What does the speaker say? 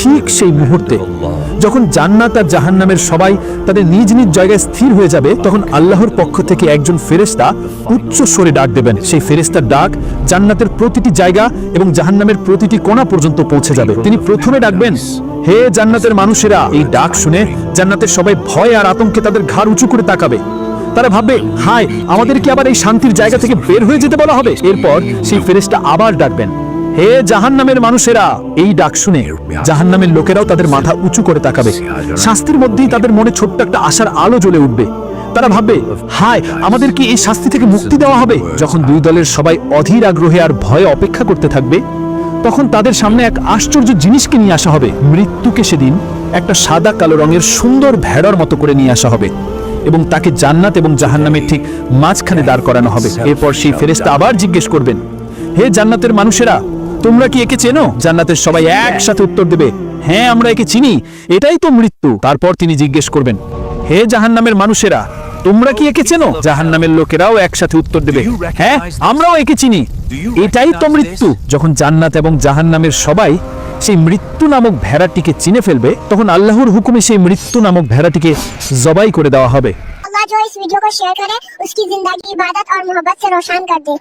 ঠিক সেই মুহূর্তে যখন জান্নাত আর জাহান্নামের সবাই তাদের নিজ নিজ জায়গায় স্থির হয়ে যাবে, তখন আল্লাহর পক্ষ থেকে একজন ফেরেশতা উচ্চ স্বরে ডাক দেবেন। সেই ফেরেশতার ডাক জান্নাতের প্রতিটি জায়গা এবং জাহান্নামের প্রতিটি কোণা পর্যন্ত পৌঁছে যাবে। তিনি প্রথমে ডাকবেন, হে জান্নাতের মানুষেরা। এই ডাক শুনে জান্নাতের সবাই ভয় আর আতঙ্কে তাদের ঘাড় উঁচু করে তাকাবে। তারা ভাববে, হায়, আমাদের কি আবার এই শান্তির জায়গা থেকে বের হয়ে যেতে বলা হবে? এরপর সেই ফেরেশতা আবার ডাকবেন, হে জাহান্নামের মানুষেরা। এই ডাক শুনে জাহান্নামের লোকেরাও তাদের মাথা উঁচু করে তাকাবে। শাস্তির মধ্যেই তাদের মনে ছোট্ট একটা আশার আলো জ্বলে উঠবে। তারা ভাববে, হায়, আমাদের কি এই শাস্তি থেকে মুক্তি দেওয়া হবে? যখন দুই দলের সবাই অধীর আগ্রহে আর ভয়ে অপেক্ষা করতে থাকবে, তখন তাদের সামনে এক আশ্চর্য জিনিসকে নিয়ে আসা হবে। মৃত্যুকে সেদিন একটা সাদা কালো রঙের সুন্দর ভেড়ার মতো করে নিয়ে আসা হবে এবং তাকে জান্নাত এবং জাহান্নামের ঠিক মাঝখানে দাঁড় করানো হবে। এরপর সেই ফেরেশতা আবার জিজ্ঞেস করবেন, হে জান্নাতের মানুষেরা, তোমরা কি একে চেনো? জান্নাতের সবাই একসাথে উত্তর দেবে, হ্যাঁ, আমরা একে চিনি, এটাই তো মৃত্যু। তারপর তিনি জিজ্ঞেস করবেন, হে জাহান্নামের মানুষেরা, তোমরা কি একে চেনো? জাহান্নামের লোকেরাও একসাথে উত্তর দেবে, হ্যাঁ, আমরাও একে চিনি, এটাই তো মৃত্যু। যখন জান্নাত এবং জাহান্নামের সবাই সেই মৃত্যু নামক ভেড়াটিকে চিনে ফেলবে, তখন আল্লাহর হুকুমে সেই মৃত্যু নামক ভেড়াটিকে জবাই করে দেওয়া হবে। अल्लाह जो इस वीडियो को शेयर करे उसकी जिंदगी इबादत और मोहब्बत से रोशन कर दे।